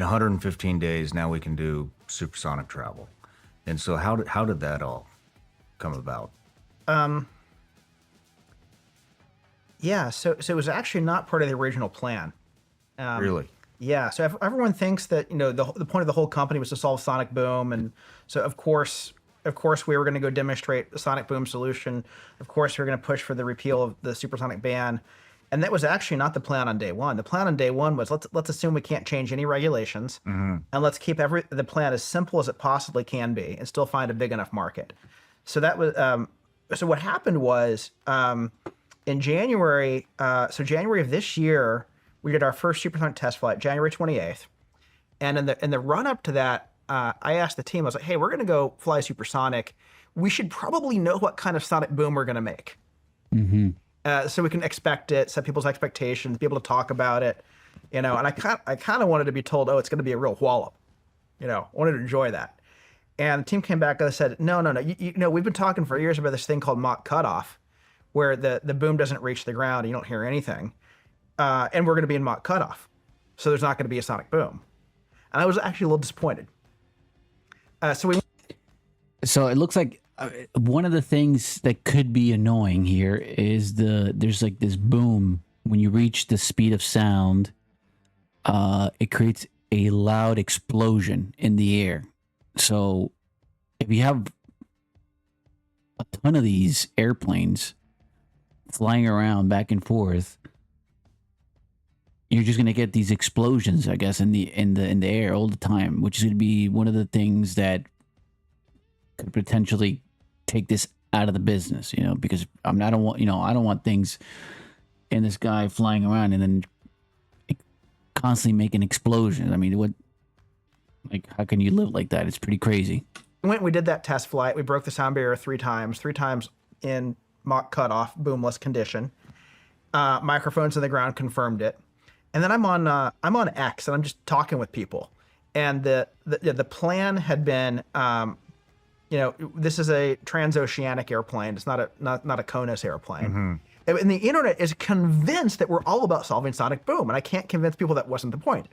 In 115 days, now we can do supersonic travel. And so how did that all come about? Yeah, so it was actually not part of the original plan. Really? Yeah, so everyone thinks that the point of the whole company was to solve sonic boom, and so of course we were going to go demonstrate the sonic boom solution. Of course we were going to push for the repeal of the supersonic ban, and that was actually not the plan on day one. The plan on day one was let's assume we can't change any regulations, and let's keep the plan as simple as it possibly can be, and still find a big enough market. So that was so what happened was in January, January of this year, we did our first supersonic test flight, January 28th. And in the run up to that, I asked the team, I was like, hey, we're going to go fly supersonic. We should probably know what kind of sonic boom we're going to make. So we can expect it, set people's expectations, be able to talk about it, And I kind of wanted to be told, oh, it's going to be a real wallop. I wanted to enjoy that. And the team came back and they said, no. We've been talking for years about this thing called Mach cutoff, where the boom doesn't reach the ground, and you don't hear anything. And we're going to be in Mach cutoff. So there's not going to be a sonic boom. And I was actually a little disappointed. So it looks like one of the things that could be annoying here is there's like this boom when you reach the speed of sound. It creates a loud explosion in the air. So if you have a ton of these airplanes flying around back and forth, you're just gonna get these explosions, I guess, in the air all the time, which is gonna be one of the things that could potentially take this out of the business, because I don't want things in the sky flying around and then constantly making explosions. I mean, how can you live like that? It's pretty crazy. We did that test flight. We broke the sound barrier three times in Mach cutoff, boomless condition. Microphones in the ground confirmed it. And then I'm on X and I'm just talking with people. And the plan had been, this is a transoceanic airplane. It's not a CONUS airplane. Mm-hmm. And the internet is convinced that we're all about solving sonic boom, and I can't convince people that wasn't the point.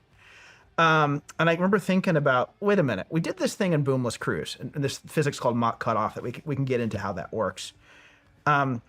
And I remember thinking about, wait a minute, we did this thing in boomless cruise, and this physics called Mach cutoff that we can get into how that works. And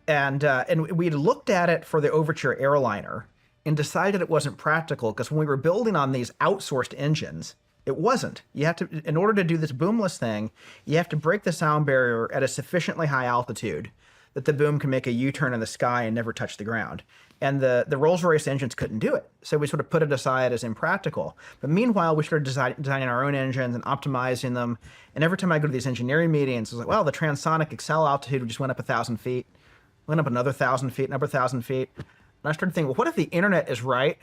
we looked at it for the Overture Airliner and decided it wasn't practical because when we were building on these outsourced engines, it wasn't. You have to, in order to do this boomless thing, you have to break the sound barrier at a sufficiently high altitude that the boom can make a U-turn in the sky and never touch the ground. And the Rolls-Royce engines couldn't do it. So we sort of put it aside as impractical. But meanwhile, we started designing our own engines and optimizing them. And every time I go to these engineering meetings, I was like, well, the transonic Excel altitude just went up 1,000 feet, went up another 1,000 feet, another 1,000 feet. And I started thinking, well, what if the internet is right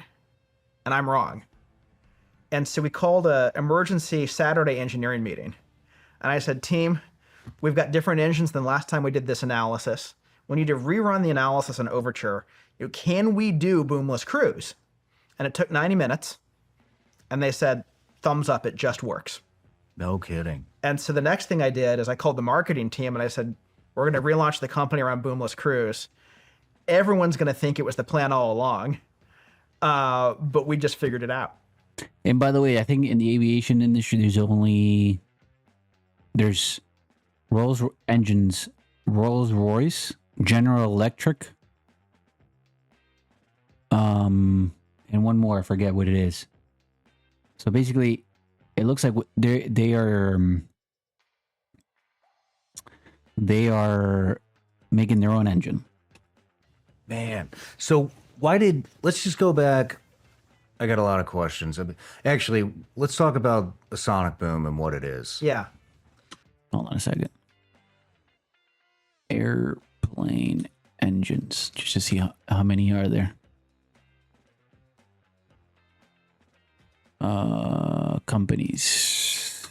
and I'm wrong? And so we called an emergency Saturday engineering meeting. And I said, team, we've got different engines than last time we did this analysis. We need to rerun the analysis on Overture. Can we do boomless cruise? And it took 90 minutes. And they said, thumbs up, it just works. No kidding. And so the next thing I did is I called the marketing team and I said, we're going to relaunch the company around boomless cruise. Everyone's going to think it was the plan all along. But we just figured it out. And by the way, I think in the aviation industry, there's Rolls-Royce, General Electric, and one more, I forget what it is. So basically, it looks like they are making their own engine. Man, so let's just go back. I got a lot of questions. Actually, let's talk about the sonic boom and what it is. Yeah. Hold on a second. Airplane engines, just to see how many are there. Companies.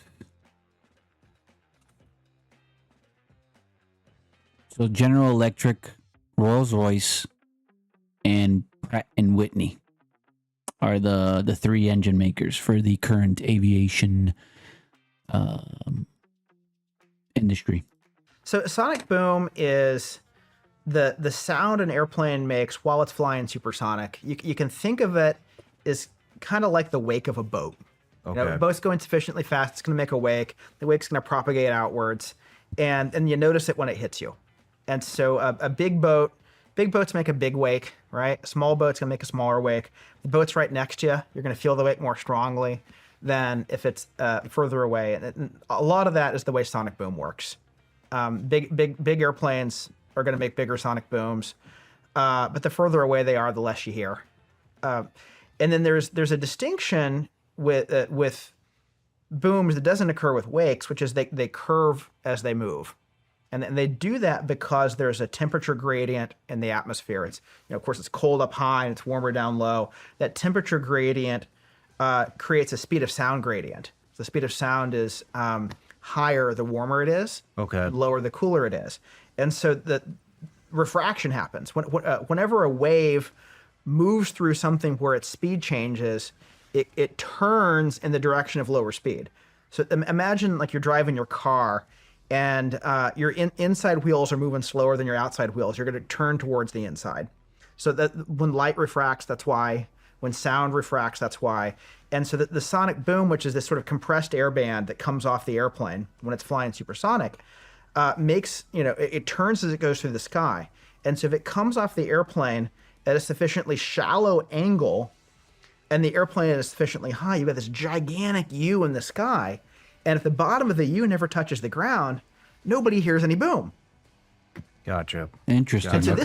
So General Electric, Rolls-Royce, and Pratt and Whitney are the three engine makers for the current aviation industry. So sonic boom is the sound an airplane makes while it's flying supersonic. You can think of it as kind of like the wake of a boat. Okay. You know, a boat's going sufficiently fast, it's going to make a wake. The wake's going to propagate outwards, and you notice it when it hits you. And so a big boats make a big wake, right? A small boat's going to make a smaller wake. The boat's right next to you, you're going to feel the wake more strongly than if it's further away. And a lot of that is the way sonic boom works. Big airplanes are going to make bigger sonic booms, but the further away they are, the less you hear. And then there's a distinction with booms that doesn't occur with wakes, which is they curve as they move. And they do that because there's a temperature gradient in the atmosphere. It's, of course, it's cold up high and it's warmer down low. That temperature gradient creates a speed of sound gradient. The speed of sound is higher the warmer it is, Okay. lower the cooler it is. And so the refraction happens. Whenever a wave moves through something where its speed changes, it turns in the direction of lower speed. So imagine like you're driving your car and your inside wheels are moving slower than your outside wheels. You're going to turn towards the inside. So that when light refracts, that's why. When sound refracts, that's why. And so the sonic boom, which is this sort of compressed air band that comes off the airplane when it's flying supersonic, makes, it turns as it goes through the sky. And so if it comes off the airplane at a sufficiently shallow angle and the airplane is sufficiently high, you've got this gigantic U in the sky. And if the bottom of the U never touches the ground, nobody hears any boom. Gotcha. Interesting. And so Okay.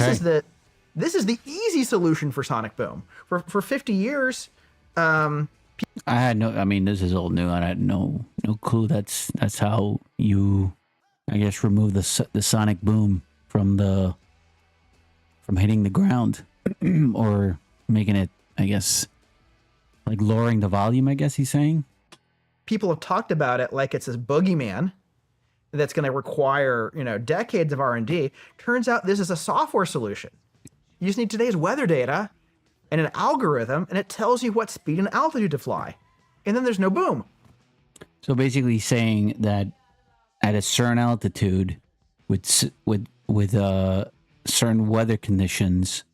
this is the easy solution for sonic boom. For 50 years, I had no. I mean, this is all new. I had no clue. That's how you, I guess, remove the sonic boom from hitting the ground, or making it. I guess, like lowering the volume. I guess he's saying. people have talked about it like it's this boogeyman that's going to require, decades of R&D. Turns out this is a software solution. You just need today's weather data and an algorithm, and it tells you what speed and altitude to fly. And then there's no boom. So basically saying that at a certain altitude with certain weather conditions,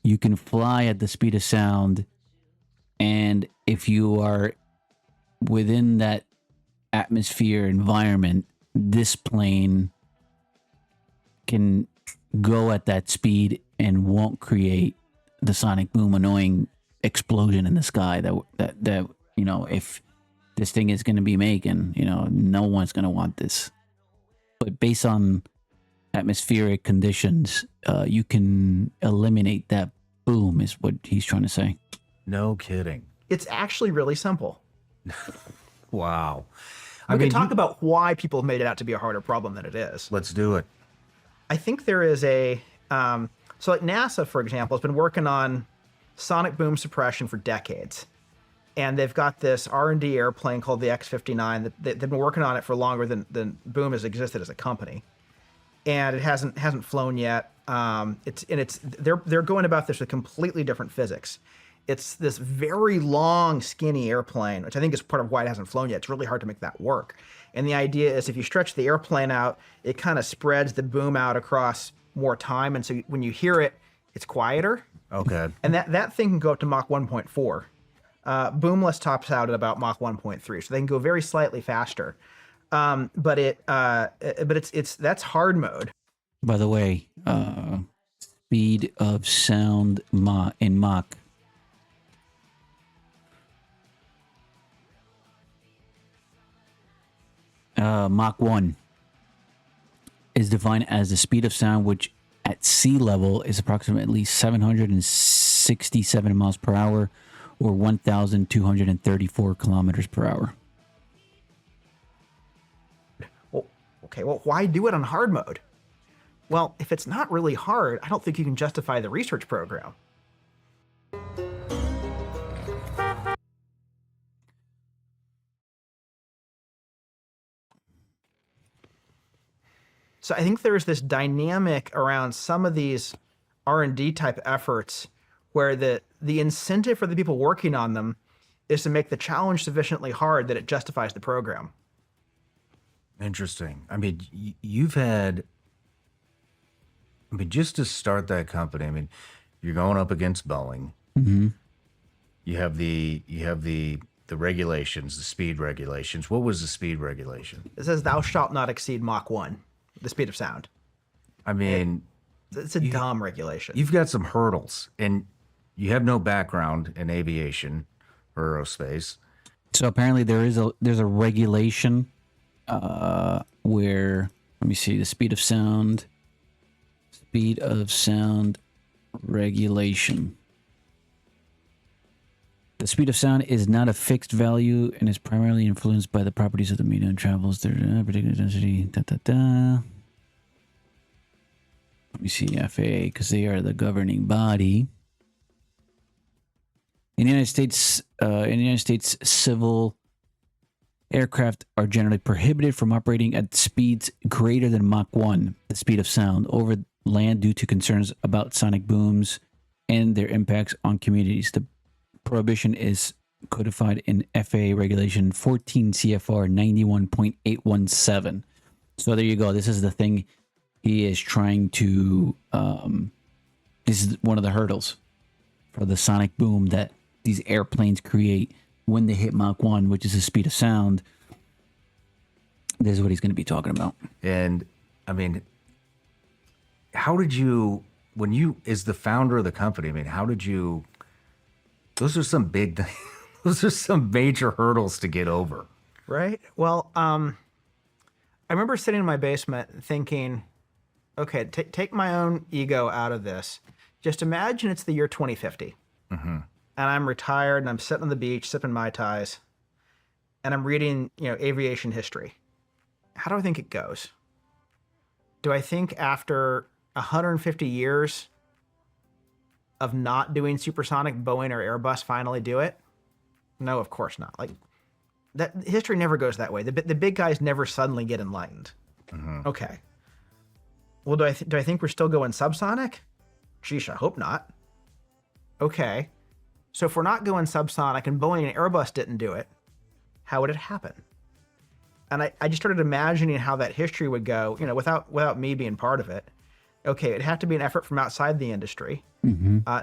you can fly at the speed of sound, and if you are within that atmosphere environment, this plane can go at that speed and won't create the sonic boom annoying explosion in the sky that if this thing is going to be making, no one's going to want this. But based on atmospheric conditions, you can eliminate that boom, is what he's trying to say. No kidding. It's actually really simple. Wow. We can talk about why people have made it out to be a harder problem than it is. Let's do it. I think there is so like NASA, for example, has been working on sonic boom suppression for decades. And they've got this R&D airplane called the X-59 that they've been working on it for longer than Boom has existed as a company. And it hasn't flown yet. They're going about this with completely different physics. It's this very long, skinny airplane, which I think is part of why it hasn't flown yet. It's really hard to make that work. And the idea is if you stretch the airplane out, it kind of spreads the boom out across more time. And so when you hear it, it's quieter. Okay. And that thing can go up to Mach 1.4. Boomless tops out at about Mach 1.3, so they can go very slightly faster. But that's hard mode. By the way, speed of sound in Mach. Mach 1 is defined as the speed of sound which at sea level is approximately 767 miles per hour or 1,234 kilometers per hour. Well, okay, why do it on hard mode? Well, if it's not really hard, I don't think you can justify the research program. So I think there's this dynamic around some of these R&D type efforts where the incentive for the people working on them is to make the challenge sufficiently hard that it justifies the program. Interesting. I mean, you've had, just to start that company, you're going up against Boeing. Mm-hmm. You have the regulations, the speed regulations. What was the speed regulation? It says thou shalt not exceed Mach 1, the speed of sound. I mean, It's a dumb regulation. you've got some hurdles, and you have no background in aviation or aerospace. So apparently there's a regulation where, let me see, the speed of sound regulation. The speed of sound is not a fixed value and is primarily influenced by the properties of the medium it travels. Their particular density. Let me see, FAA, because they are the governing body. In the United States, civil aircraft are generally prohibited from operating at speeds greater than Mach 1, the speed of sound, over land due to concerns about sonic booms and their impacts on communities. The prohibition is codified in FAA Regulation 14 CFR 91.817. So there you go. This is the thing he is trying to. This is one of the hurdles for the sonic boom that these airplanes create when they hit Mach 1, which is the speed of sound. This is what he's going to be talking about. And I mean, how did you, when you, as the founder of the company, I mean, how did you, those are some big, those are some major hurdles to get over. Right? Well, I remember sitting in my basement thinking, okay, take my own ego out of this. Just imagine it's the year 2050. And I'm retired and I'm sitting on the beach sipping Mai Tais and I'm reading, aviation history. How do I think it goes? Do I think after 150 years of not doing supersonic, Boeing or Airbus finally do it? No, of course not. Like that, history never goes that way. The big guys never suddenly get enlightened. Okay. Well, do I think we're still going subsonic? Sheesh, I hope not. Okay. So if we're not going subsonic and Boeing and Airbus didn't do it, how would it happen? And I just started imagining how that history would go, without me being part of it. Okay, it'd have to be an effort from outside the industry.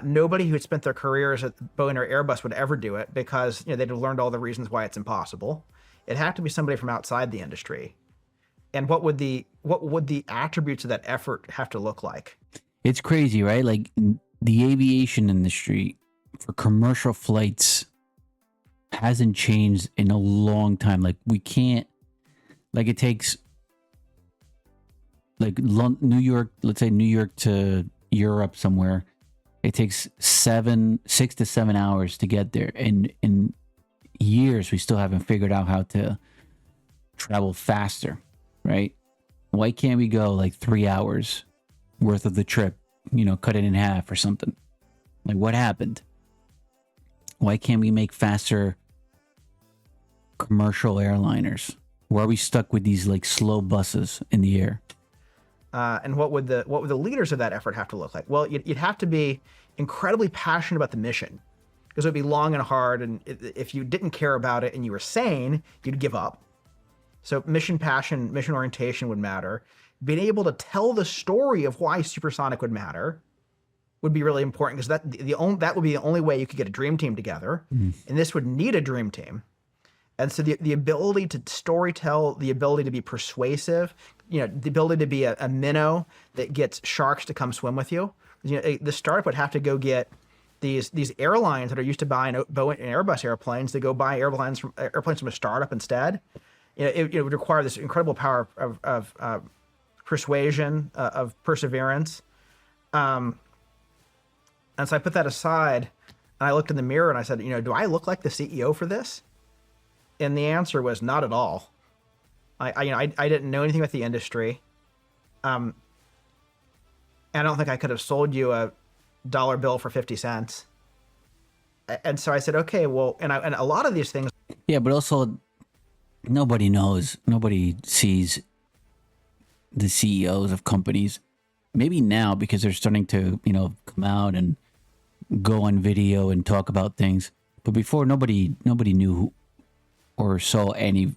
Nobody who had spent their careers at Boeing or Airbus would ever do it because they'd have learned all the reasons why it's impossible. It'd have to be somebody from outside the industry. And what would the attributes of that effort have to look like? It's crazy, right? Like the aviation industry for commercial flights hasn't changed in a long time. Like we can't, like it takes like New York, let's say New York to Europe somewhere. It takes 6 to 7 hours to get there. And in years, we still haven't figured out how to travel faster, right? Why can't we go like 3 hours worth of the trip, cut it in half or something? Like what happened? Why can't we make faster commercial airliners? Why are we stuck with these like slow buses in the air? And what would the leaders of that effort have to look like? Well, you'd have to be incredibly passionate about the mission, because it would be long and hard. And if you didn't care about it and you were sane, you'd give up. So mission passion, mission orientation would matter. Being able to tell the story of why supersonic would matter would be really important, because that would be the only way you could get a dream team together. And this would need a dream team. And so the ability to storytell, the ability to be persuasive, the ability to be a minnow that gets sharks to come swim with you. The startup would have to go get these airlines that are used to buying Boeing and Airbus airplanes to go buy airplanes from a startup instead. It would require this incredible power of persuasion, of perseverance. And so I put that aside and I looked in the mirror and I said, do I look like the CEO for this? And the answer was not at all. I didn't know anything about the industry. I don't think I could have sold you a dollar bill for 50 cents. And so I said, okay, well, and a lot of these things. Yeah, but also nobody knows, nobody sees the CEOs of companies. Maybe now because they're starting to, come out and go on video and talk about things. But before, nobody knew who, or saw any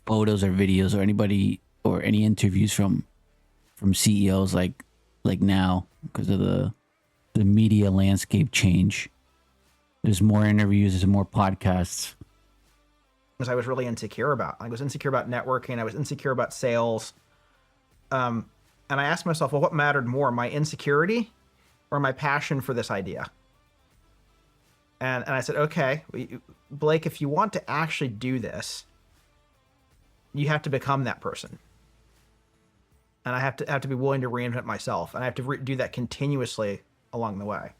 photos or videos or anybody or any interviews from CEOs like now, because of the media landscape change. There's more interviews, there's more podcasts. I was really insecure about. I was insecure about networking. I was insecure about sales. And I asked myself, well, what mattered more, my insecurity or my passion for this idea? And I said, okay, Blake, if you want to actually do this, you have to become that person. And I have to be willing to reinvent myself. And I have to do that continuously along the way.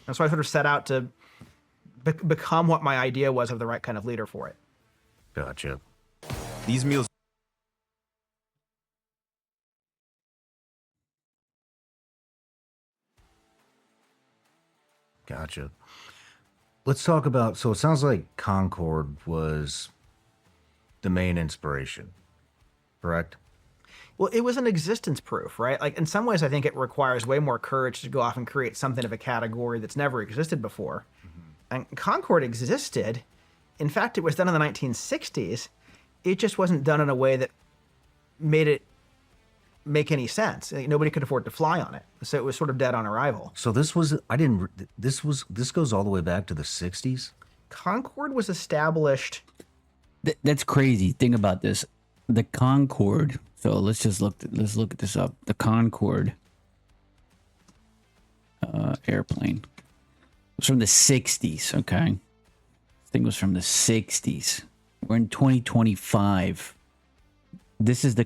And so I sort of set out to become what my idea was of the right kind of leader for it. Gotcha. These meals. Gotcha. Let's talk about, so it sounds like Concorde was the main inspiration, correct? Well, it was an existence proof, right? Like in some ways, I think it requires way more courage to go off and create something of a category that's never existed before. And Concorde existed. In fact, it was done in the 1960s. It just wasn't done in a way that made it make any sense. Like, nobody could afford to fly on it. So it was sort of dead on arrival. So this goes all the way back to the 60s? Concorde was established. That's crazy. Think about this. The Concorde. So let's look at this up. The Concorde airplane. It was from the 60s, okay? This thing was from the 60s. We're in 2025. This is the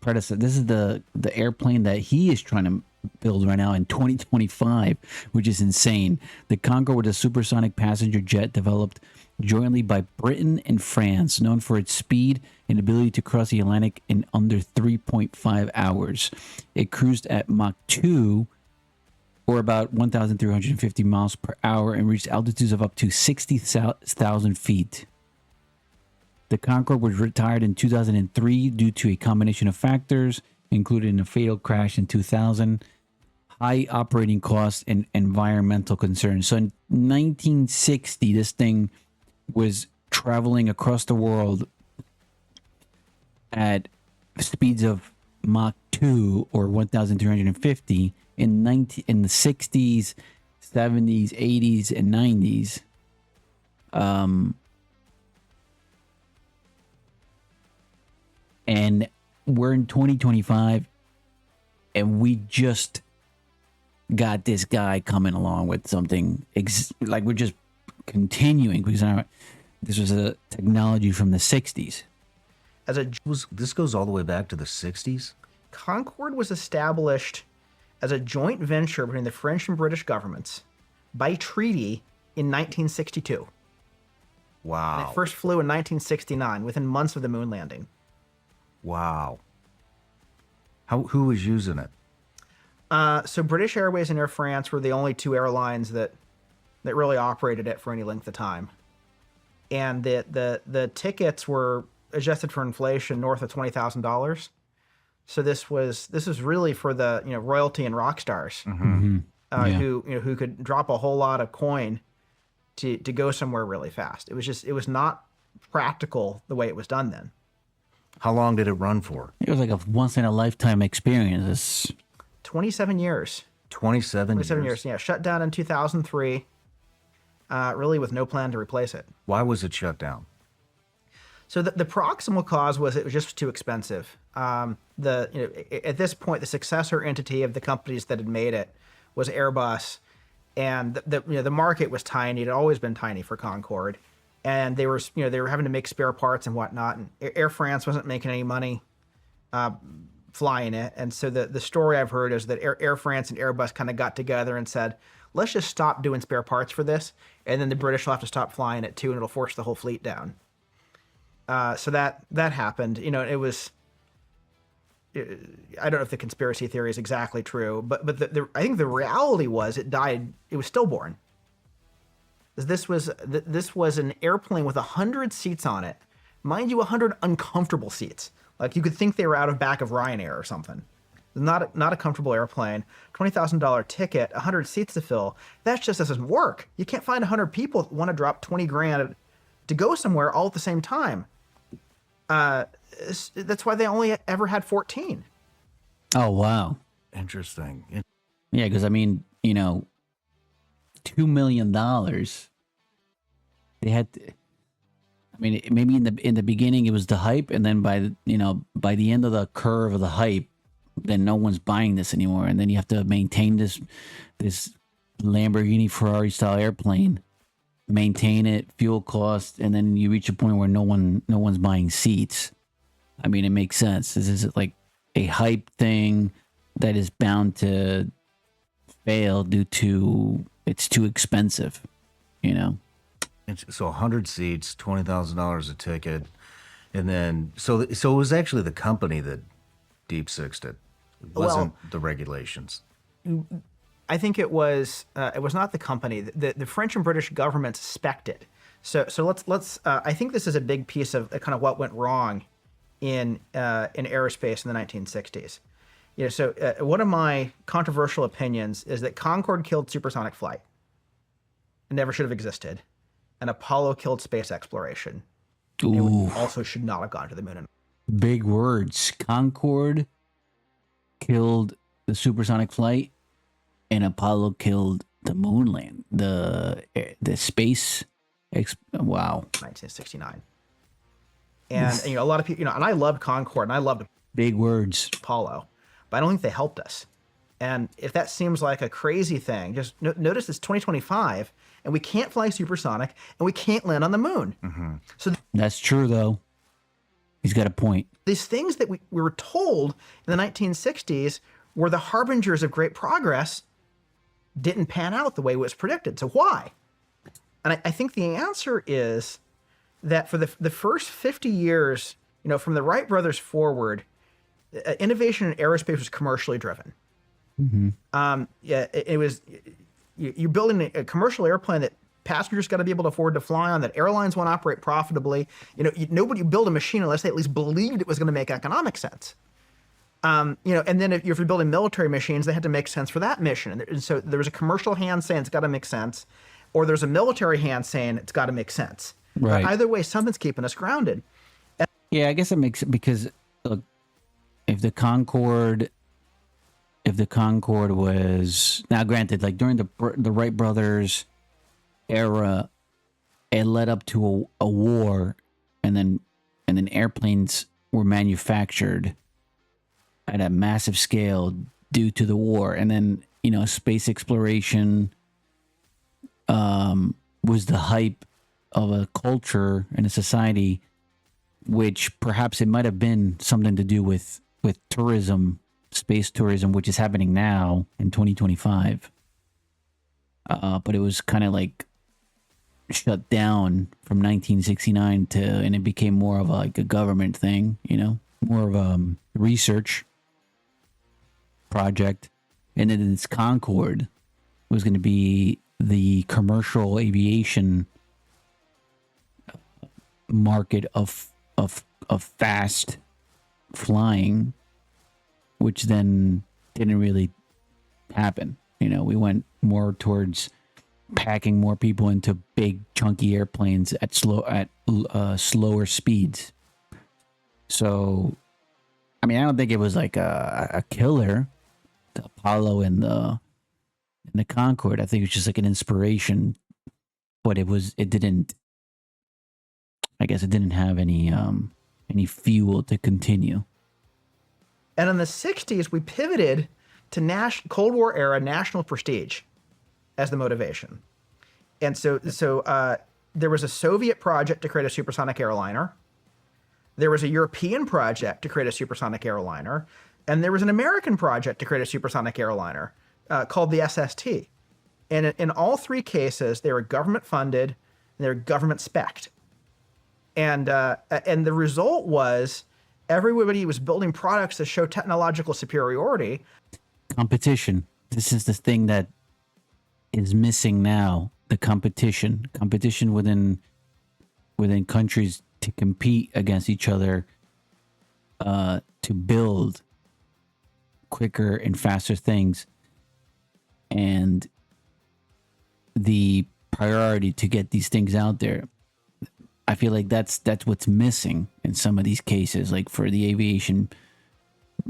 predecessor. This is the airplane that he is trying to build right now in 2025, which is insane. The Concorde was a supersonic passenger jet developed jointly by Britain and France, known for its speed and ability to cross the Atlantic in under 3.5 hours. It cruised at Mach 2, or about 1,350 miles per hour, and reached altitudes of up to 60,000 feet. The Concorde was retired in 2003 due to a combination of factors, including a fatal crash in 2000, high operating costs, and environmental concerns. So in 1960, this thing was traveling across the world at speeds of Mach 2 or 1,350 in the 60s, 70s, 80s, and 90s. And we're in 2025, and we just got this guy coming along with something like we're just continuing, because this was a technology from the 60s. This goes all the way back to the 60s? Concorde was established as a joint venture between the French and British governments by treaty in 1962. Wow. And it first flew in 1969, within months of the moon landing. Wow. Who was using it? So British Airways and Air France were the only two airlines that really operated it for any length of time. And the tickets were adjusted for inflation north of $20,000. So this was really for the royalty and rock stars who could drop a whole lot of coin to go somewhere really fast. It was not practical the way it was done then. How long did it run for? It was like a once in a lifetime experience. 27 years. 27 years. Yeah, shut down in 2003. Really with no plan to replace it. Why was it shut down? So the proximal cause was it was just too expensive. At this point, the successor entity of the companies that had made it was Airbus, and the market was tiny. It had always been tiny for Concorde, and they were having to make spare parts and whatnot. And Air France wasn't making any money flying it, and so the story I've heard is that Air France and Airbus kind of got together and said, let's just stop doing spare parts for this, and then the British will have to stop flying it too, and it'll force the whole fleet down. So that happened. It was. I don't know if the conspiracy theory is exactly true, but I think the reality was it died. It was stillborn. This was an airplane with 100 seats on it, mind you, 100 uncomfortable seats. Like you could think they were out of back of Ryanair or something. Not a comfortable airplane. $20,000 ticket, 100 seats to fill. That just doesn't work. You can't find 100 people that want to drop 20 grand to go somewhere all at the same time. That's why they only ever had 14. Oh, wow. Interesting. Yeah, because $2 million they had. I mean, maybe in the beginning it was the hype, and then by the end of the curve of the hype, then no one's buying this anymore, and then you have to maintain this Lamborghini Ferrari style airplane, maintain it, fuel cost, and then you reach a point where no one's buying seats. I mean, it makes sense. This is like a hype thing that is bound to fail due to it's too expensive, you know. So 100 seats, $20,000 a ticket, and then so it was actually the company that deep sixed it. It wasn't the regulations. I think it was not the company. The French and British governments spec'd it. So let's. I think this is a big piece of kind of what went wrong in aerospace in the 1960s. So one of my controversial opinions is that Concorde killed supersonic flight. It never should have existed. And Apollo killed space exploration. Ooh. It also should not have gone to the moon. Big words. Concorde killed the supersonic flight, and Apollo killed the moon land. The space. Wow. 1969. And a lot of people, and I loved Concorde, and I loved big words. Apollo, but I don't think they helped us. And if that seems like a crazy thing, just notice it's 2025, and we can't fly supersonic, and we can't land on the moon. Mm-hmm. So that's true, though. He's got a point. These things that we were told in the 1960s were the harbingers of great progress didn't pan out the way it was predicted. So why? And I think the answer is that for the first 50 years, from the Wright brothers forward, innovation in aerospace was commercially driven. Mm-hmm. It was you're building a commercial airplane that passengers got to be able to afford to fly on, that airlines want to operate profitably. Nobody build a machine unless they at least believed it was going to make economic sense. And then if you're building military machines, they had to make sense for that mission. And so there was a commercial hand saying it's got to make sense, or there's a military hand saying it's got to make sense. Right. Either way, something's keeping us grounded. Yeah, I guess it makes it because look, if the Concorde was now granted, like during the Wright brothers era, it led up to a war, and then airplanes were manufactured at a massive scale due to the war, and then space exploration was the hype of a culture and a society, which perhaps it might have been something to do with tourism, space tourism, which is happening now in 2025. But it was kind of like shut down from 1969 and it became more of a government thing, more of a research project. And then this Concorde was going to be the commercial aviation market of fast flying, which then didn't really happen. We went more towards packing more people into big chunky airplanes at slower speeds. So, I mean, I don't think it was like a killer, the Apollo and the Concorde. I think it was just like an inspiration, but it didn't have any fuel to continue. And in the 60s, we pivoted to Cold War era national prestige as the motivation. And so there was a Soviet project to create a supersonic airliner. There was a European project to create a supersonic airliner. And there was an American project to create a supersonic airliner called the SST. And in all three cases, they were government funded and they were government spec'd. And the result was everybody was building products to show technological superiority. Competition. This is the thing that is missing now. The competition within countries to compete against each other, to build quicker and faster things, and the priority to get these things out there. I feel like that's what's missing in some of these cases, like for the aviation,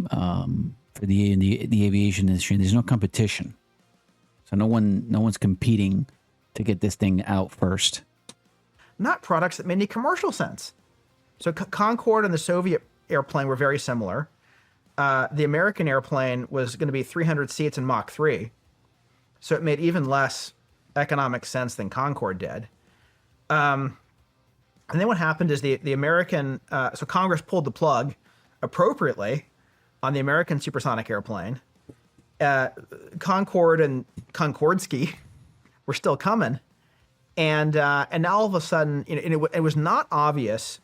for the aviation industry. There's no competition, so no one's competing to get this thing out first. not products that made any commercial sense. So Concorde and the Soviet airplane were very similar. The American airplane was going to be 300 seats in Mach 3. So it made even less economic sense than Concorde did. And then what happened is the American, so Congress pulled the plug appropriately on the American supersonic airplane. Concorde and Concordski were still coming. And now all of a sudden, it was not obvious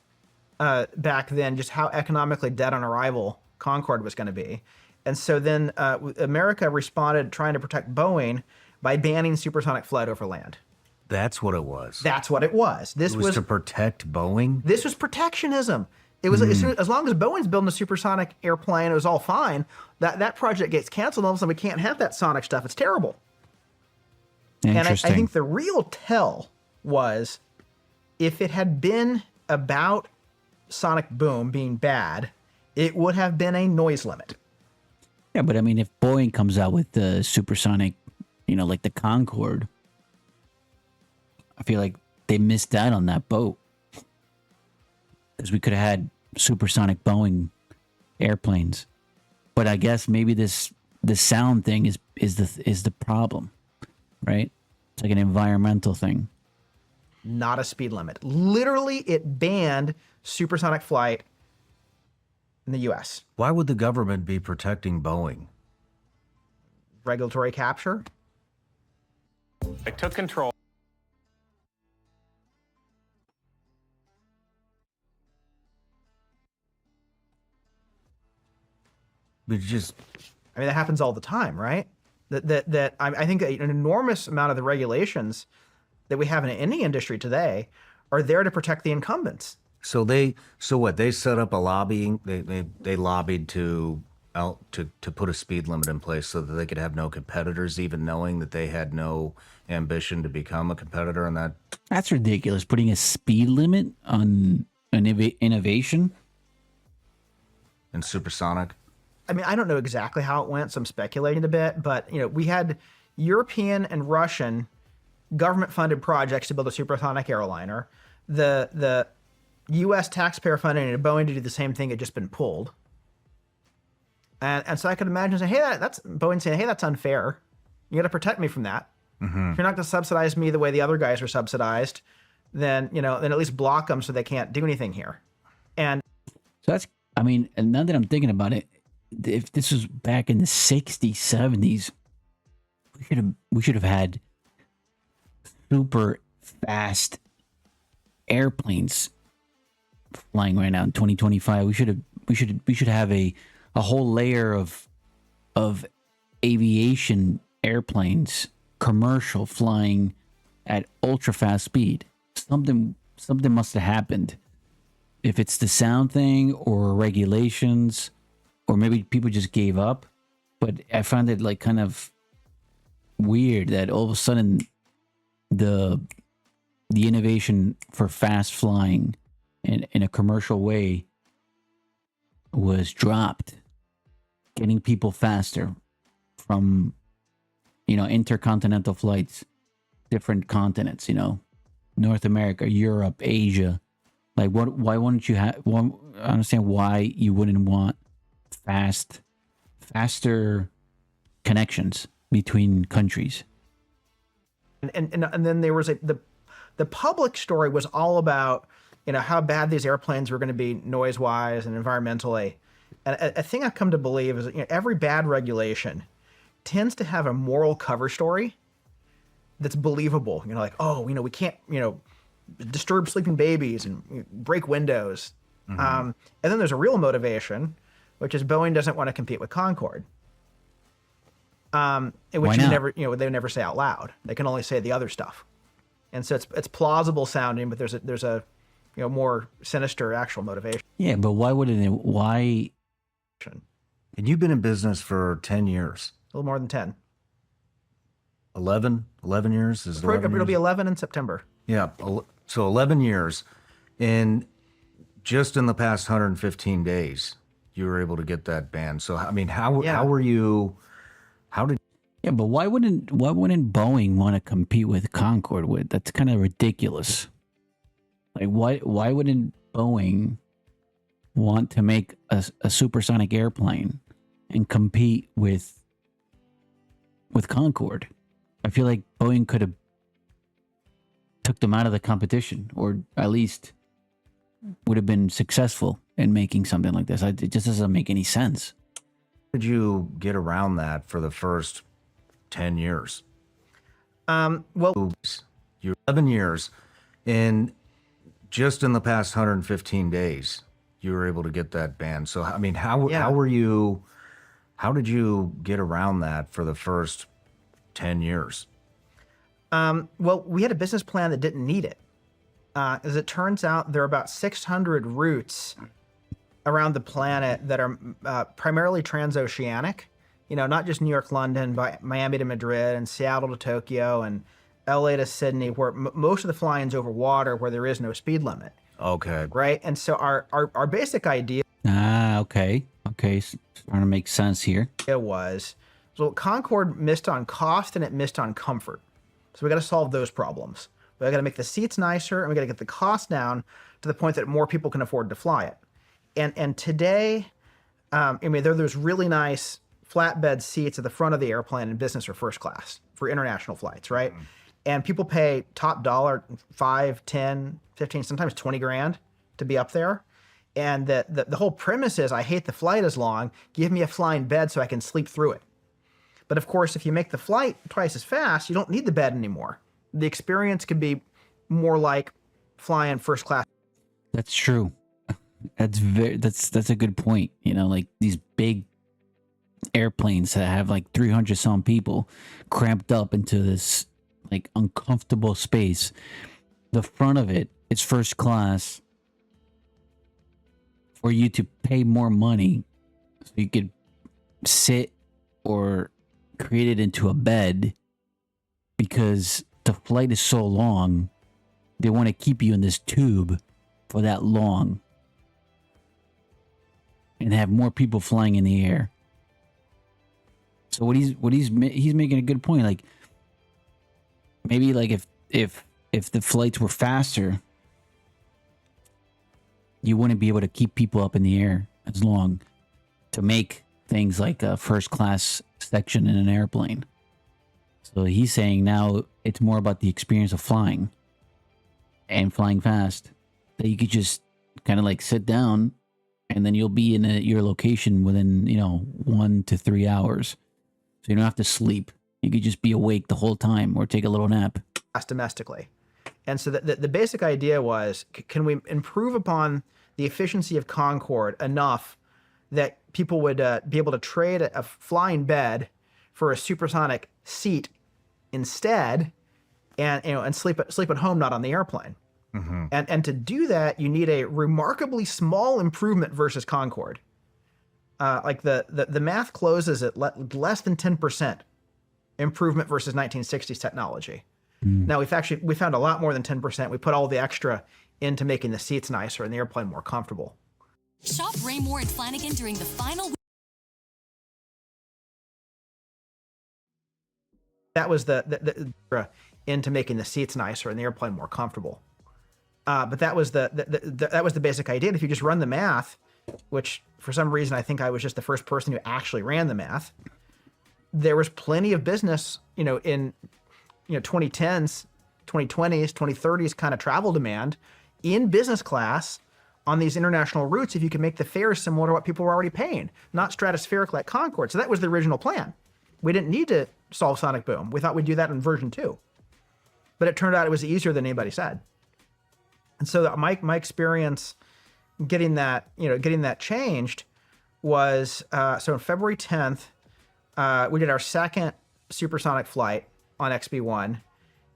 back then just how economically dead on arrival Concorde was going to be. And so then America responded trying to protect Boeing by banning supersonic flight over land. That's what it was. That's what it was. This It was to protect Boeing? This was protectionism. It was as long as Boeing's building a supersonic airplane, it was all fine. That project gets canceled, all of a sudden we can't have that sonic stuff. It's terrible. And I think the real tell was if it had been about sonic boom being bad, it would have been a noise limit. Yeah, but I mean, if Boeing comes out with the supersonic, like the Concorde, I feel like they missed out on that boat. Because we could have had supersonic Boeing airplanes. But I guess maybe the sound thing is the problem, right? It's like an environmental thing. Not a speed limit. Literally, it banned supersonic flight in the U.S. Why would the government be protecting Boeing? Regulatory capture. I took control. But just I mean, that happens all the time, right? I think an enormous amount of the regulations that we have in any industry today are there to protect the incumbents. so what? They set up a lobbying. They lobbied to put a speed limit in place so that they could have no competitors, even knowing that they had no ambition to become a competitor. And That's ridiculous. Putting a speed limit on an innovation. and supersonic. I mean, I don't know exactly how it went, so I'm speculating a bit, but we had European and Russian government-funded projects to build a supersonic airliner. The U.S. taxpayer funding and Boeing to do the same thing had just been pulled. And so I could imagine saying, hey, that's Boeing saying, hey, that's unfair. You got to protect me from that. Mm-hmm. If you're not going to subsidize me the way the other guys are subsidized, then at least block them so they can't do anything here. And So that's, I mean, and now that I'm thinking about it, if this was back in the 60s, 70s, we should have had super fast airplanes flying right now in 2025. We should have a whole layer of aviation airplanes, commercial, flying at ultra fast speed. Something must have happened. If it's the sound thing or regulations, or maybe people just gave up. But I found it like kind of weird that all of a sudden the innovation for fast flying in a commercial way was dropped, getting people faster from intercontinental flights, different continents, North America, Europe, Asia. Like, why wouldn't you have? Well, I understand why you wouldn't want faster connections between countries. And then there was the public story was all about how bad these airplanes were going to be noise wise and environmentally. And a thing I've come to believe is every bad regulation tends to have a moral cover story that's believable. Like, oh, we can't disturb sleeping babies and break windows. Mm-hmm. And then there's a real motivation, which is Boeing doesn't want to compete with Concorde. Which is never, they never say out loud. They can only say the other stuff. And so it's plausible sounding, but there's a more sinister actual motivation. Yeah, but why wouldn't it? Why? And you've been in business for 10 years. A little more than 10. 11 years? It'll be 11 in September. Yeah. So 11 years. And just in the past 115 days, you were able to get that banned. So, I mean, how were you, how did... Yeah, but why wouldn't Boeing want to compete with Concorde? That's kind of ridiculous. Like, why wouldn't Boeing want to make a supersonic airplane and compete with Concorde? I feel like Boeing could have took them out of the competition, or at least would have been successful in making something like this. It just doesn't make any sense. How did you get around that for the first 10 years? Well, You're 11 years, and just in the past 115 days, you were able to get that ban. So, I mean, how did you get around that for the first 10 years? well, we had a business plan that didn't need it. As it turns out, there are about 600 routes around the planet that are primarily transoceanic. You know, not just New York, London, but Miami to Madrid, and Seattle to Tokyo, and LA to Sydney, where most of the flying's over water, where there is no speed limit. Okay. Right. And so our basic idea Okay. Starting to make sense here. was, so Concorde missed on cost and it missed on comfort. So we got to solve those problems. We got to make the seats nicer, and we got to get the cost down to the point that more people can afford to fly it. And today, I mean, there's really nice flatbed seats at the front of the airplane in business or first class for international flights, right? And people pay top dollar, 5, 10, 15, sometimes 20 grand to be up there. And the whole premise is, I hate the flight as long, give me a flying bed so I can sleep through it. But of course, if you make the flight twice as fast, you don't need the bed anymore. The experience could be more like flying first class. That's true. That's a good point. You know, like these big airplanes that have like 300 some people cramped up into this like uncomfortable space. The front of it's first class for you to pay more money so you could sit or create it into a bed, because the flight is so long. They want to keep you in this tube for that long and have more people flying in the air. So he's making a good point. Like, maybe like if the flights were faster, you wouldn't be able to keep people up in the air as long to make things like a first class section in an airplane. So he's saying now it's more about the experience of flying and flying fast, that you could just kind of like sit down and then you'll be in your location within, 1 to 3 hours. So you don't have to sleep. You could just be awake the whole time or take a little nap. Domestically. And so the basic idea was, can we improve upon the efficiency of Concorde enough that people would be able to trade a flying bed for a supersonic seat instead, and sleep at home, not on the airplane. Mm-hmm. And to do that, you need a remarkably small improvement versus Concorde. Like the math closes at less than 10% improvement versus 1960s technology. Now we found a lot more than 10%. We put all the extra into making the seats nicer and the airplane more comfortable. Shop Raymore and Flanagan during the final week. That was the into making the seats nicer and the airplane more comfortable. But that was the basic idea. And if you just run the math, which for some reason I think I was just the first person who actually ran the math, there was plenty of business, in 2010s, 2020s, 2030s kind of travel demand in business class on these international routes if you could make the fares similar to what people were already paying, not stratospheric like Concorde. So that was the original plan. We didn't need to solve SonicBoom. We thought we'd do that in version 2. But it turned out it was easier than anybody said. And so my experience getting that changed was, so on February 10th, we did our second supersonic flight on XB1,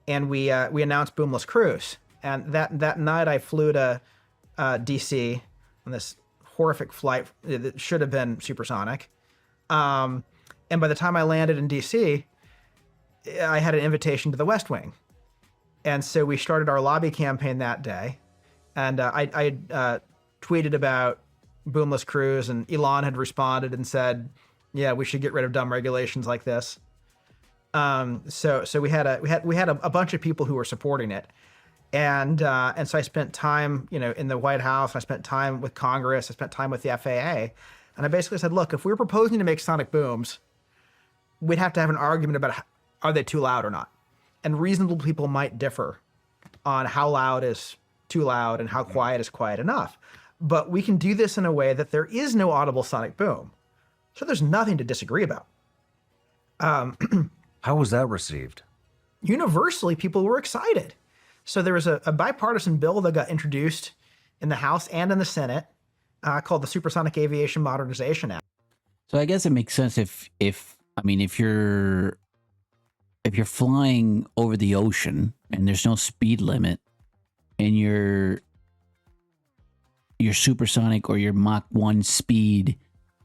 and we announced Boomless Cruise. And that night I flew to DC on this horrific flight that should have been supersonic. And by the time I landed in DC, I had an invitation to the West Wing. And so we started our lobby campaign that day. And I tweeted about Boomless Cruise, and Elon had responded and said, yeah, we should get rid of dumb regulations like this. So we had a bunch of people who were supporting it. And so I spent time, in the White House. I spent time with Congress. I spent time with the FAA, and I basically said, look, if we were proposing to make sonic booms, we'd have to have an argument about are they too loud or not, and reasonable people might differ on how loud is too loud and how quiet is quiet enough. But we can do this in a way that there is no audible sonic boom, so there's nothing to disagree about. How was that received? Universally, people were excited. So there was a bipartisan bill that got introduced in the House and in the Senate called the Supersonic Aviation Modernization Act. So I guess it makes sense if you're flying over the ocean and there's no speed limit, and your supersonic or your Mach 1 speed,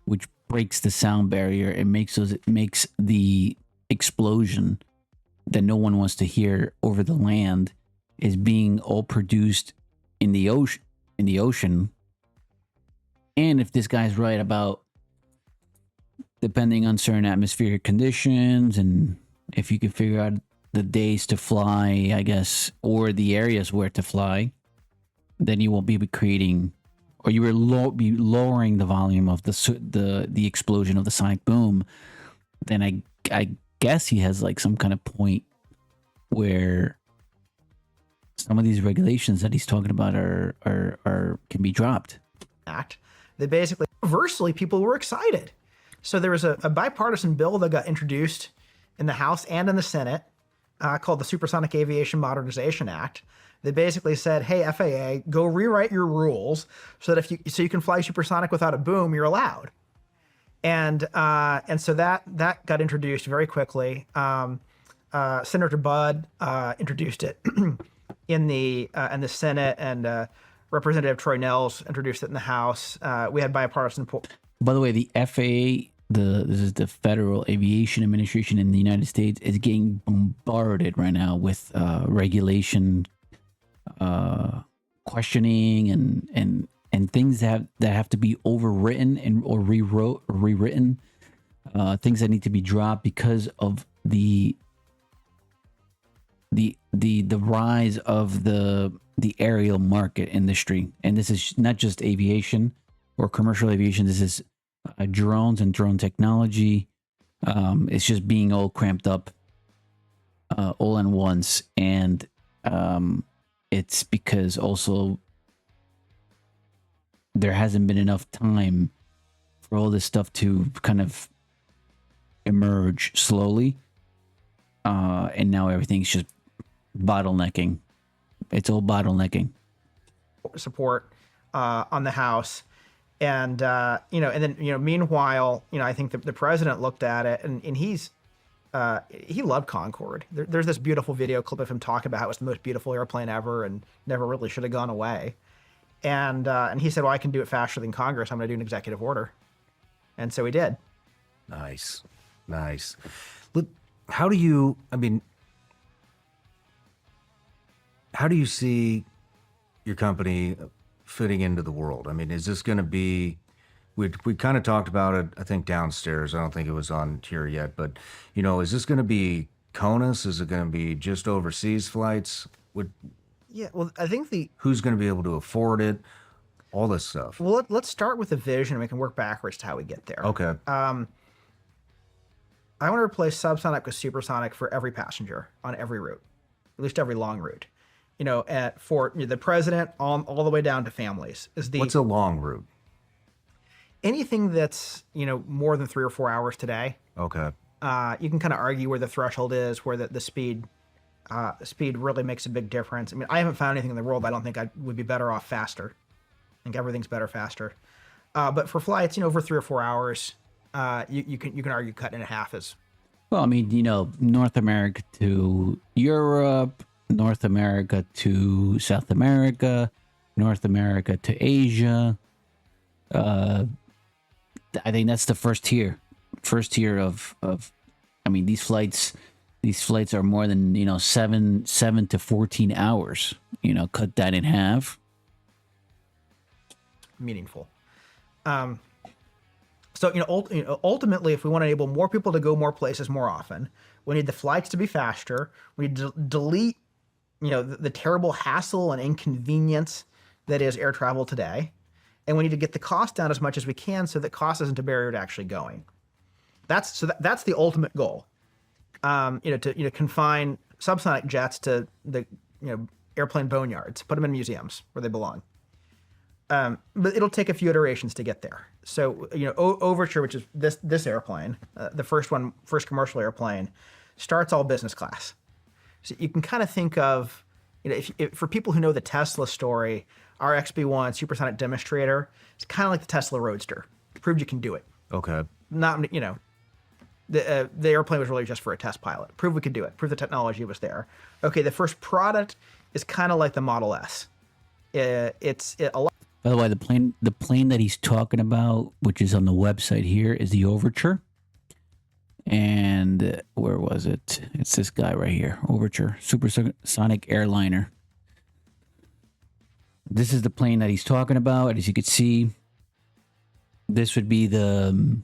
which breaks the sound barrier and makes the explosion that no one wants to hear over the land, is being all produced in the ocean. And if this guy's right about, depending on certain atmospheric conditions, and if you can figure out the days to fly, I guess, or the areas where to fly, then you won't be creating, or you will be lowering the volume of the explosion of the sonic boom. Then I guess he has like some kind of point where some of these regulations that he's talking about are can be dropped. Act. They basically, universally, people were excited. So there was a bipartisan bill that got introduced in the House and in the Senate called the Supersonic Aviation Modernization Act. They basically said, hey, FAA, go rewrite your rules so that you can fly supersonic without a boom, you're allowed. And so that got introduced very quickly. Senator Budd introduced it in the Senate, and Representative Troy Nehls introduced it in the House. We had bipartisan. By the way, the FAA, this is the Federal Aviation Administration in the United States, is getting bombarded right now with regulation, questioning, and things that have to be overwritten or rewritten, things that need to be dropped because of the rise of the aerial market industry. And this is not just aviation or commercial aviation. This is drones and drone technology. It's just being all cramped up all at once. And it's because also there hasn't been enough time for all this stuff to kind of emerge slowly. And now everything's just bottlenecking. It's all bottlenecking. Support on the House. And then meanwhile, I think the president looked at it, and he loved Concorde. There's this beautiful video clip of him talking about how it was the most beautiful airplane ever and never really should have gone away. And he said, well, I can do it faster than Congress. I'm going to do an executive order. And so he did. Nice. Look, how do you see your company fitting into the world? I mean, is this going to be, we kind of talked about it, I think, downstairs. I don't think it was on here yet, but, is this going to be CONUS? Is it going to be just overseas flights? Yeah, well, I think who's going to be able to afford it? All this stuff. Well, let's start with the vision, and we can work backwards to how we get there. Okay. I want to replace subsonic with supersonic for every passenger on every route, at least every long route. For the president all the way down to families. What's a long route? Anything that's more than 3 or 4 hours today. Okay. You can kind of argue where the threshold is, where the speed really makes a big difference. I mean, I haven't found anything in the world I don't think I would be better off faster. I think everything's better faster. But for flights, over 3 or 4 hours, you can argue cut in half is. Well, I mean, North America to Europe, North America to South America, North America to Asia. I think that's the first tier of I mean, these flights are more than 7 to 14 hours. Cut that in half. Meaningful. So ultimately, if we want to enable more people to go more places more often, we need the flights to be faster. We need to delete the terrible hassle and inconvenience that is air travel today. And we need to get the cost down as much as we can so that cost isn't a barrier to actually going. That's the ultimate goal. To confine subsonic jets to the airplane boneyards, put them in museums where they belong. But it'll take a few iterations to get there. So Overture, which is this airplane, the first commercial airplane, starts all business class. So you can kind of think of, if for people who know the Tesla story, our XB1 supersonic demonstrator is kind of like the Tesla Roadster. It proved you can do it. Okay. Not the airplane was really just for a test pilot. Prove we could do it. Prove the technology was there. Okay, the first product is kind of like the Model S. It's a lot. By the way, the plane that he's talking about, which is on the website here, is the Overture. And where was it? It's this guy right here, Overture, Supersonic Airliner. This is the plane that he's talking about. As you could see, this would be the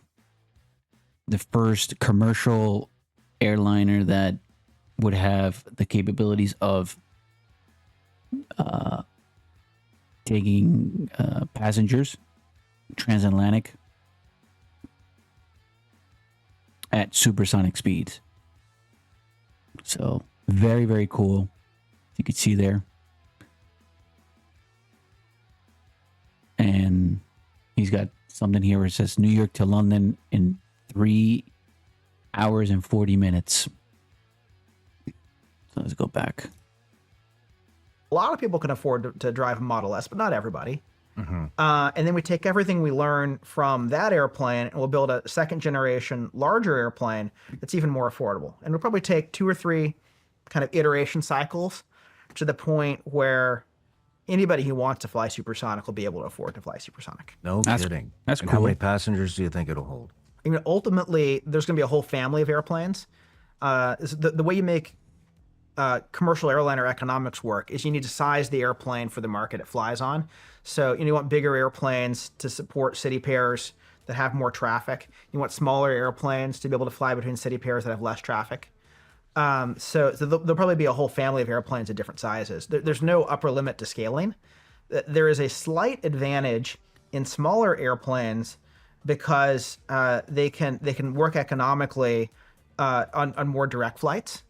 first commercial airliner that would have the capabilities of taking passengers transatlantic at supersonic speeds. So very, very cool. You could see there. And he's got something here where it says New York to London in 3 hours and 40 minutes. So let's go back. A lot of people can afford to drive a Model S, but not everybody. And then we take everything we learn from that airplane and we'll build a second generation larger airplane that's even more affordable. And it'll probably take 2 or 3 kind of iteration cycles to the point where anybody who wants to fly supersonic will be able to afford to fly supersonic. No kidding. That's and cool. How many passengers do you think it'll hold? I mean, ultimately, there's going to be a whole family of airplanes. The way you make commercial airliner economics work is you need to size the airplane for the market it flies on. So you want bigger airplanes to support city pairs that have more traffic. You want smaller airplanes to be able to fly between city pairs that have less traffic. So there'll probably be a whole family of airplanes of different sizes. There's no upper limit to scaling. There is a slight advantage in smaller airplanes because they can work economically on more direct flights.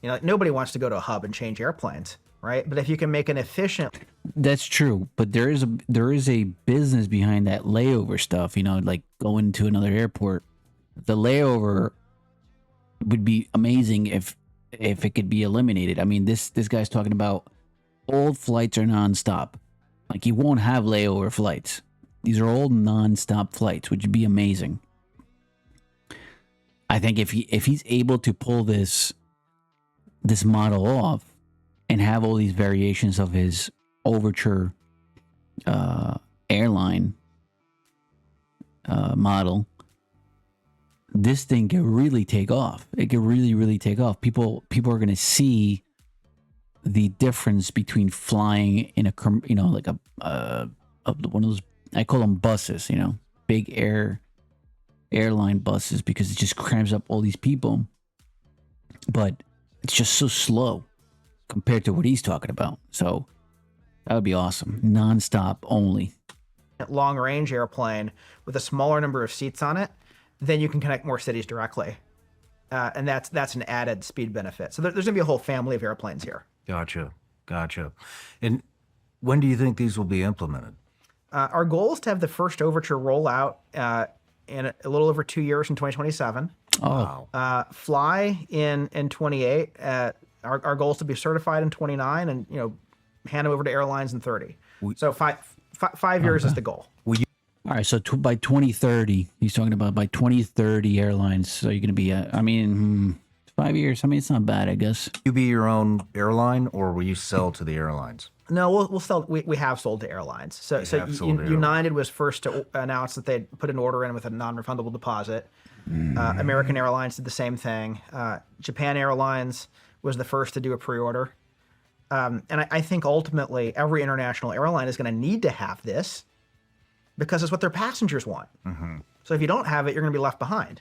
Nobody wants to go to a hub and change airplanes, right? But if you can make an efficient, That's true, but there is a business behind that layover stuff. Like going to another airport. The layover would be amazing if it could be eliminated. I mean, this guy's talking about old flights are nonstop. Like you won't have layover flights. These are all nonstop flights, which would be amazing. I think if he's able to pull this model off and have all these variations of his Overture airline model, this thing can really take off. It can really, really take off. People are going to see the difference between flying in a like a one of those, I call them buses, big airline buses, because it just crams up all these people. But it's just so slow compared to what he's talking about. So that would be awesome. Non-stop only. long-range airplane with a smaller number of seats on it, then you can connect more cities directly. And that's an added speed benefit. So there's going to be a whole family of airplanes here. Gotcha. And when do you think these will be implemented? Our goal is to have the first Overture roll out in a little over 2 years in 2027. Oh, Wow. Fly in 28. Our goal is to be certified in 29 and hand them over to airlines in 30. So five years is the goal. all right. So by 2030, he's talking about by 2030 airlines. So you're going to be, 5 years. I mean, it's not bad, I guess. Will you be your own airline, or will you sell to the airlines? No, we'll sell. We have sold to airlines. So have sold to United was first to announce that they'd put an order in with a non-refundable deposit. American Airlines did the same thing. Japan Airlines was the first to do a pre-order. And I think ultimately every international airline is going to need to have this because it's what their passengers want. So if you don't have it, you're going to be left behind.